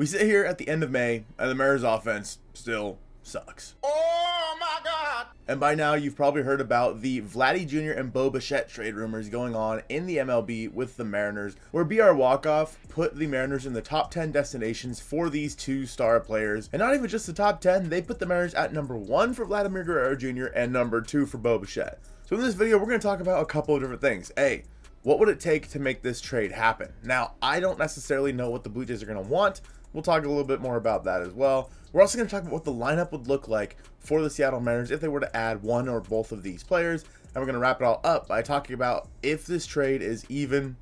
We sit here at the end of May, and the Mariners offense still sucks. Oh my God! And by now, you've probably heard about the Vladdy Jr. and Bichette trade rumors going on in the MLB with the Mariners, where BR Walkoff put the Mariners in the top 10 destinations for these two star players. And not even just the top 10, they put the Mariners at number 1 for Vladimir Guerrero Jr. and number 2 for Bichette. So in this video, we're going to talk about a couple of different things. A, what would it take to make this trade happen? Now, I don't necessarily know what the Blue Jays are going to want. We'll talk a little bit more about that as well. We're also going to talk about what the lineup would look like for the Seattle Mariners if they were to add one or both of these players. And we're going to wrap it all up by talking about if this trade is even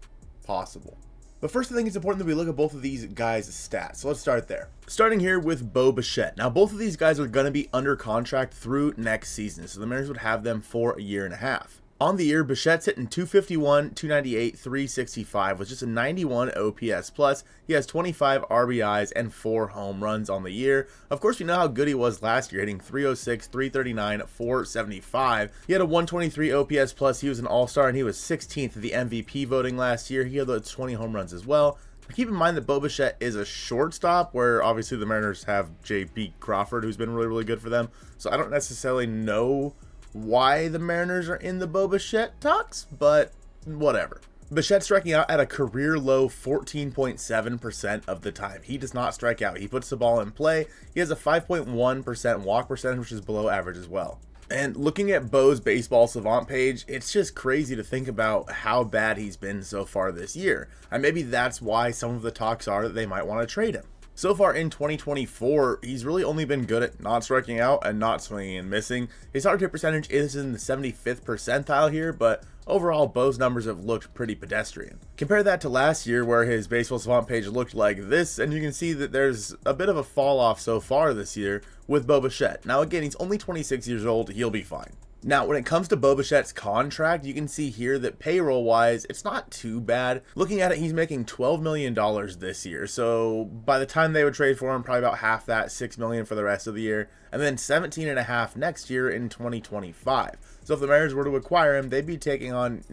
possible. But first, I think it's important that we look at both of these guys' stats. So let's start there. Starting here with Bichette. Now, both of these guys are going to be under contract through next season. So the Mariners would have them for a year and a half. On the year, Bichette's hitting 251, 298, 365 with just a 91 OPS plus. He has 25 RBIs and 4 home runs on the year. Of course, we know how good he was last year, hitting 306, 339, 475. He had a 123 OPS plus. He was an all-star and he was 16th in the MVP voting last year. He had those 20 home runs as well. Keep in mind that Bichette is a shortstop, where obviously the Mariners have JP Crawford, who's been really good for them. So I don't necessarily know why the Mariners are in the Bichette talks, but whatever. Bichette striking out at a career low 14.7% of the time. He does not strike out. He puts the ball in play. He has a 5.1% walk percentage, which is below average as well. And looking at Bo's baseball savant page, it's just crazy to think about how bad he's been so far this year. And maybe that's why some of the talks are that they might want to trade him. So far in 2024, he's really only been good at not striking out and not swinging and missing. His hard hit percentage is in the 75th percentile here, but overall, Bo's numbers have looked pretty pedestrian. Compare that to last year, where his baseball savant page looked like this, and you can see that there's a bit of a fall off so far this year with Bichette. Now again, he's only 26 years old, he'll be fine. Now, when it comes to Bichette's contract, you can see here that payroll-wise, it's not too bad. Looking at it, he's making $12 million this year. So by the time they would trade for him, probably about half that, $6 million for the rest of the year, and then $17.5 next year in 2025. So if the Mariners were to acquire him, they'd be taking on,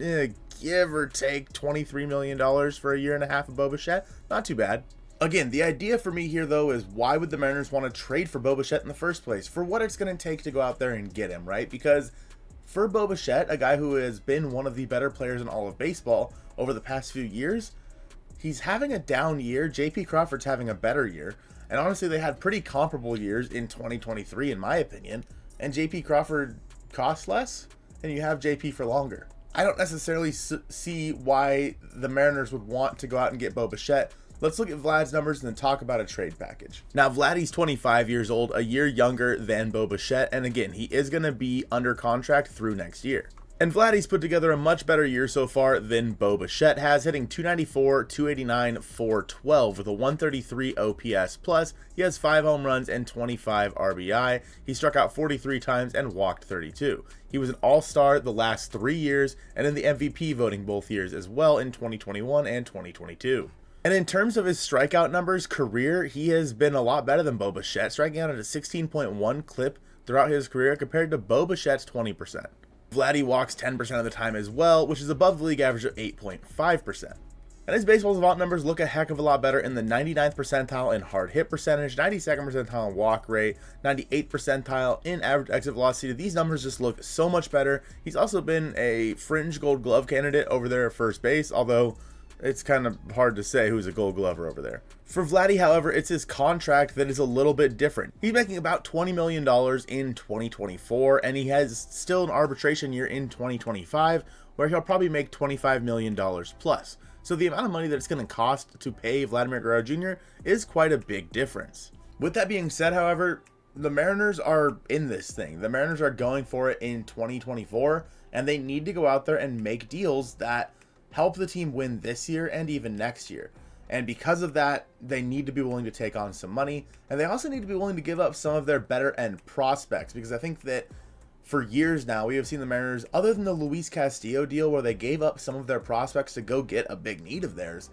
give or take, $23 million for a year and a half of Bichette. Not too bad. Again, the idea for me here, though, is why would the Mariners want to trade for Bichette in the first place? For what it's going to take to go out there and get him, right? Because for Bichette, a guy who has been one of the better players in all of baseball over the past few years, he's having a down year. JP Crawford's having a better year. And honestly, they had pretty comparable years in 2023, in my opinion. And JP Crawford costs less, and you have JP for longer. I don't necessarily see why the Mariners would want to go out and get Bichette. Let's look at Vlad's numbers and then talk about a trade package. Now, Vladdy's 25 years old, a year younger than Bichette, and again, he is going to be under contract through next year. And Vladdy's put together a much better year so far than Bichette has, hitting 294, 289, 412 with a 133 OPS plus. He has 5 home runs and 25 RBI. He struck out 43 times and walked 32. He was an all-star the last 3 years and in the MVP voting both years as well in 2021 and 2022. And in terms of his strikeout numbers, career, he has been a lot better than Bichette, striking out at a 16.1 clip throughout his career compared to Bichette's 20%. Vladdy walks 10% of the time as well, which is above the league average of 8.5%. And his baseball savant numbers look a heck of a lot better in the 99th percentile in hard hit percentage, 92nd percentile in walk rate, 98th percentile in average exit velocity. These numbers just look so much better. He's also been a fringe Gold Glove candidate over there at first base, although it's kind of hard to say who's a Gold Glover over there. For Vladdy, however, it's his contract that is a little bit different. He's making about $20 million in 2024, and he has still an arbitration year in 2025, where he'll probably make $25 million plus. So the amount of money that it's going to cost to pay Vladimir Guerrero Jr. is quite a big difference. With that being said, however, the Mariners are in this thing. The Mariners are going for it in 2024, and they need to go out there and make deals that help the team win this year and even next year. And because of that, they need to be willing to take on some money, and they also need to be willing to give up some of their better end prospects, because I think that for years now we have seen the Mariners, other than the Luis Castillo deal where they gave up some of their prospects to go get a big need of theirs,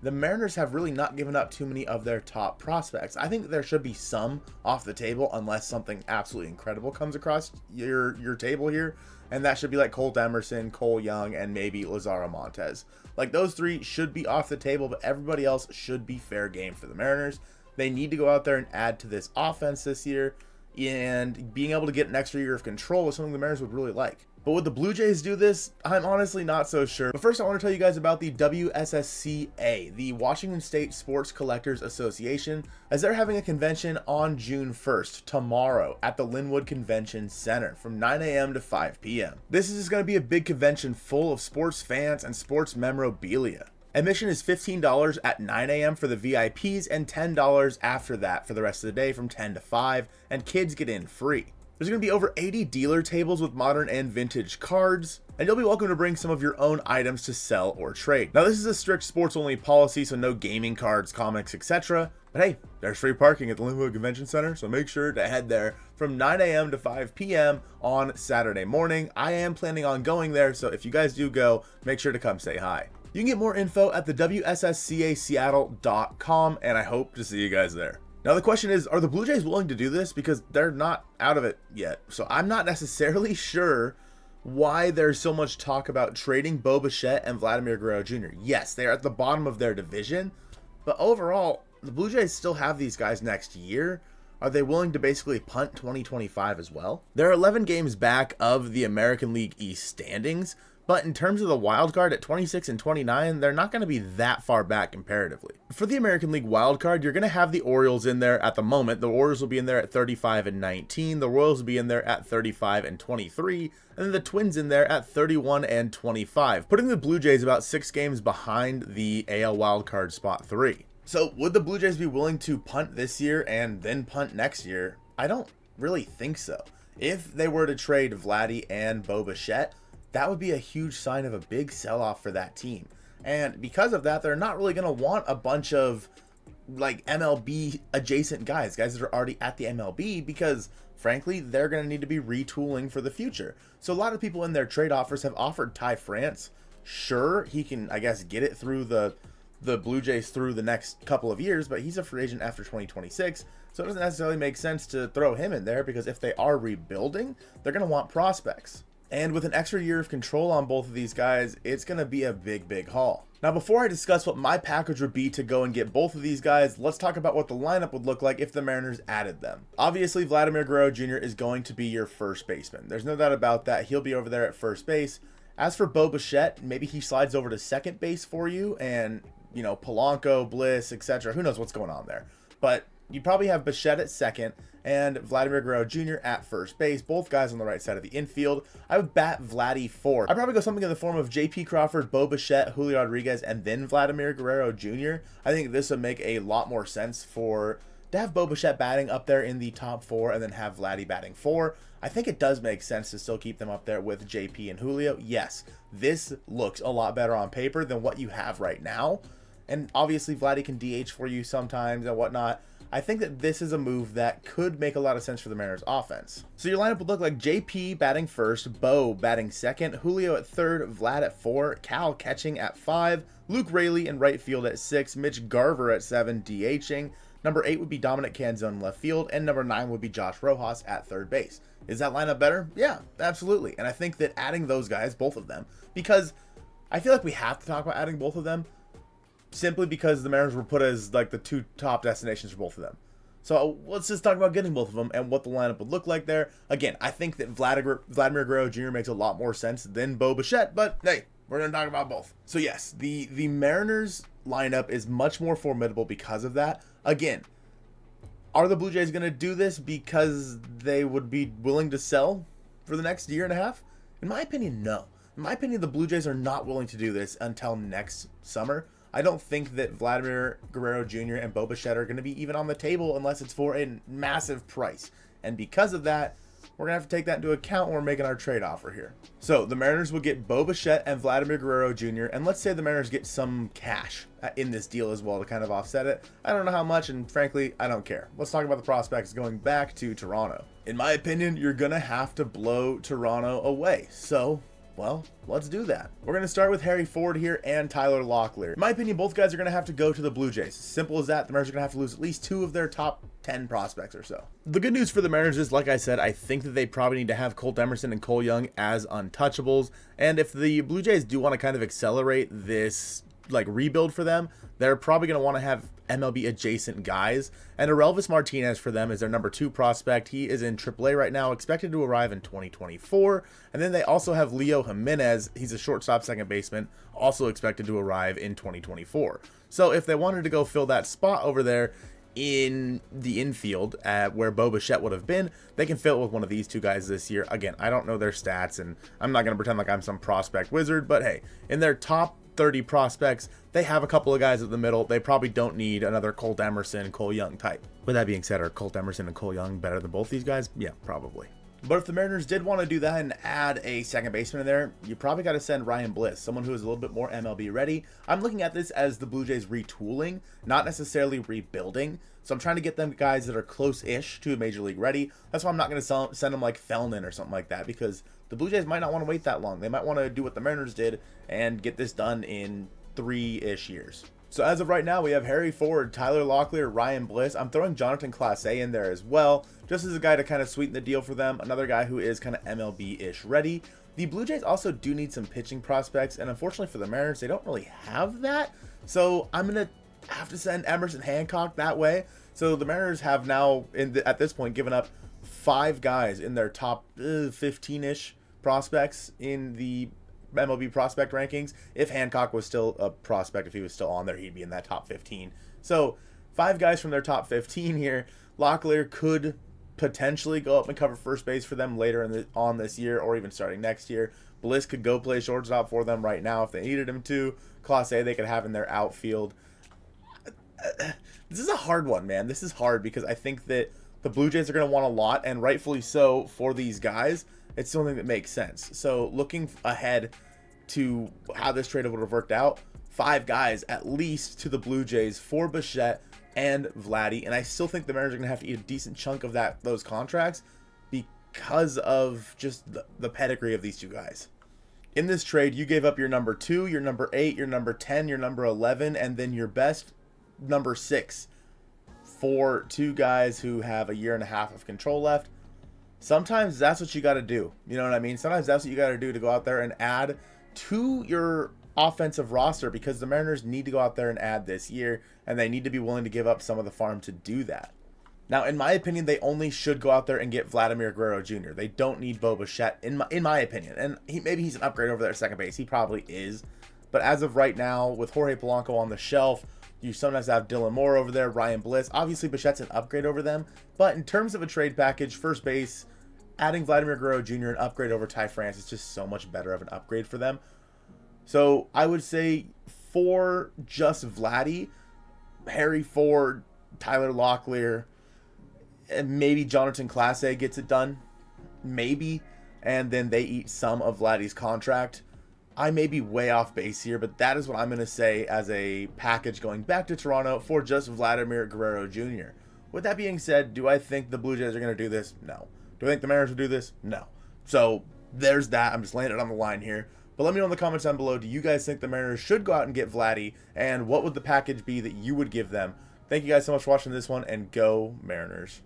the Mariners have really not given up too many of their top prospects. I think that there should be some off the table unless something absolutely incredible comes across your table here. And that should be like Colt Emerson, Cole Young, and maybe Lazaro Montes. Like, those three should be off the table, but everybody else should be fair game for the Mariners. They need to go out there and add to this offense this year, and being able to get an extra year of control is something the Mariners would really like. But would the Blue Jays do this? I'm honestly not so sure. But first I want to tell you guys about the WSSCA, the Washington State Sports Collectors Association, as they're having a convention on June 1st, tomorrow, at the Linwood Convention Center from 9 a.m. to 5 p.m. This is going to be a big convention full of sports fans and sports memorabilia. Admission is $15 at 9 a.m. for the VIPs and $10 after that for the rest of the day from 10 to 5, and kids get in free. There's going to be over 80 dealer tables with modern and vintage cards, and you'll be welcome to bring some of your own items to sell or trade. Now, this is a strict sports only policy, so no gaming cards, comics, etc. But hey, there's free parking at the Linwood Convention Center, so make sure to head there from 9 a.m. to 5 p.m. on Saturday morning. I am planning on going there, so if you guys do go, make sure to come say hi. You can get more info at the WSSCASeattle.com, and I hope to see you guys there. Now the question is, are the Blue Jays willing to do this? Because they're not out of it yet. So I'm not necessarily sure why there's so much talk about trading Bichette and Vladimir Guerrero Jr. Yes, they are at the bottom of their division, but overall, the Blue Jays still have these guys next year. Are they willing to basically punt 2025 as well? They're 11 games back of the American League East standings, but in terms of the wild card at 26 and 29, they're not going to be that far back comparatively. For the American League wild card, you're going to have the Orioles in there at the moment. The Orioles will be in there at 35 and 19. The Royals will be in there at 35 and 23. And then the Twins in there at 31 and 25, putting the Blue Jays about 6 games behind the AL wild card spot 3. So would the Blue Jays be willing to punt this year and then punt next year? I don't really think so. If they were to trade Vladdy and Bichette, that would be a huge sign of a big sell-off for that team. And because of that, they're not really going to want a bunch of like MLB adjacent guys that are already at the MLB, because frankly, they're going to need to be retooling for the future. So a lot of people in their trade offers have offered Ty France. Sure, he can, I guess, get it through the Blue Jays through the next couple of years, but he's a free agent after 2026. So it doesn't necessarily make sense to throw him in there, because if they are rebuilding, they're going to want prospects. And with an extra year of control on both of these guys, it's going to be a big haul. Now, before I discuss what my package would be to go and get both of these guys, let's talk about what the lineup would look like if the Mariners added them. Obviously, Vladimir Guerrero Jr. is going to be your first baseman. There's no doubt about that. He'll be over there at first base. As for Bichette, maybe he slides over to second base for you, and, you know, Polanco, Bliss, etc. Who knows what's going on there. But you probably have Bichette at second and Vladimir Guerrero Jr. at first base, both guys on the right side of the infield. I would bat Vladdy fourth. I'd probably go something in the form of J.P. Crawford, Bichette, Julio Rodriguez, and then Vladimir Guerrero Jr. I think this would make a lot more sense to have Bichette batting up there in the top 4 and then have Vladdy batting 4. I think it does make sense to still keep them up there with JP and Julio. Yes, this looks a lot better on paper than what you have right now. And obviously Vladdy can DH for you sometimes and whatnot. I think that this is a move that could make a lot of sense for the Mariners offense. So your lineup would look like JP batting first, Bo batting second, Julio at third, Vlad at 4, Cal catching at 5, Luke Raley in right field at 6, Mitch Garver at 7 DHing, number 8 would be Dominic Canzone in left field, and number 9 would be Josh Rojas at third base. Is that lineup better? Yeah, absolutely. And I think that adding those guys, both of them, because I feel like we have to talk about adding both of them, simply because the Mariners were put as like the 2 top destinations for both of them. So let's just talk about getting both of them and what the lineup would look like there. Again, I think that Vladimir Guerrero Jr. makes a lot more sense than Bichette, but hey, we're going to talk about both. So yes, the Mariners lineup is much more formidable because of that. Again, are the Blue Jays going to do this because they would be willing to sell for the next year and a half? In my opinion, no. In my opinion, the Blue Jays are not willing to do this until next summer. I don't think that Vladimir Guerrero Jr. and Bichette are going to be even on the table unless it's for a massive price. And because of that, we're going to have to take that into account when we're making our trade offer here. So the Mariners will get Bichette and Vladimir Guerrero Jr. And let's say the Mariners get some cash in this deal as well to kind of offset it. I don't know how much, and frankly, I don't care. Let's talk about the prospects going back to Toronto. In my opinion, you're going to have to blow Toronto away. So, well, let's do that. We're going to start with Harry Ford here and Tyler Locklear. In my opinion, both guys are going to have to go to the Blue Jays. Simple as that. The Mariners are going to have to lose at least 2 of their top 10 prospects or so. The good news for the Mariners is, like I said, I think that they probably need to have Colt Emerson and Cole Young as untouchables. And if the Blue Jays do want to kind of accelerate this like rebuild for them, they're probably going to want to have MLB adjacent guys. And Aurelvis Martinez for them is their number 2 prospect. He is in AAA right now, expected to arrive in 2024. And then they also have Leo Jimenez. He's a shortstop, second baseman, also expected to arrive in 2024. So if they wanted to go fill that spot over there in the infield where Bichette would have been, they can fill it with one of these 2 guys this year. Again, I don't know their stats, and I'm not going to pretend like I'm some prospect wizard, but hey, in their top 30 prospects, they have a couple of guys at the middle. They probably don't need another Colt Emerson, Cole Young type. With that being said, are Colt Emerson and Cole Young better than both these guys? Yeah, probably. But if the Mariners did want to do that and add a second baseman in there, you probably got to send Ryan Bleav, someone who is a little bit more MLB ready. I'm looking at this as the Blue Jays retooling, not necessarily rebuilding. So I'm trying to get them guys that are close-ish to Major League ready. That's why I'm not going to send them like Felnin or something like that, because the Blue Jays might not want to wait that long. They might want to do what the Mariners did and get this done in 3-ish years. So as of right now, we have Harry Ford, Tyler Locklear, Ryan Bleav. I'm throwing Jonathan Clase in there as well, just as a guy to kind of sweeten the deal for them. Another guy who is kind of MLB-ish ready. The Blue Jays also do need some pitching prospects, and unfortunately for the Mariners, they don't really have that. So I'm going to have to send Emerson Hancock that way. So the Mariners have now, at this point, given up 5 guys in their top 15-ish prospects in the MLB prospect rankings. If Hancock was still a prospect, if he was still on there, he'd be in that top 15. So 5 guys from their top 15 here. Locklear could potentially go up and cover first base for them later on this year, or even starting next year. Bliss could go play shortstop for them right now if they needed him to. Clase they could have in their outfield. This is a hard one, man. This is hard because I think that the Blue Jays are going to want a lot, and rightfully so for these guys. It's something that makes sense. So looking ahead to how this trade would have worked out, 5 guys at least to the Blue Jays for Bichette and Vladdy, and I still think the Mariners are going to have to eat a decent chunk of those contracts because of just the pedigree of these 2 guys. In this trade, you gave up your number 2, your number 8, your number 10, your number 11, and then your best number 6 for 2 guys who have a year and a half of control left. Sometimes that's what you got to do. You know what I mean? Sometimes that's what you got to do to go out there and add to your offensive roster, because the Mariners need to go out there and add this year, and they need to be willing to give up some of the farm to do that. Now, in my opinion, they only should go out there and get Vladimir Guerrero Jr. They don't need Bichette, in my opinion. And maybe he's an upgrade over there at second base. He probably is. But as of right now, with Jorge Polanco on the shelf, you sometimes have Dylan Moore over there, Ryan Bleav. Obviously, Bichette's an upgrade over them. But in terms of a trade package, first base, adding Vladimir Guerrero Jr. an upgrade over Ty France is just so much better of an upgrade for them. So I would say for just Vladdy, Harry Ford, Tyler Locklear, and maybe Jonathan Clase gets it done. Maybe. And then they eat some of Vladdy's contract. I may be way off base here, but that is what I'm going to say as a package going back to Toronto for just Vladimir Guerrero Jr. With that being said, do I think the Blue Jays are going to do this? No. Do I think the Mariners will do this? No. So there's that. I'm just laying it on the line here. But let me know in the comments down below, do you guys think the Mariners should go out and get Vladdy? And what would the package be that you would give them? Thank you guys so much for watching this one, and go Mariners.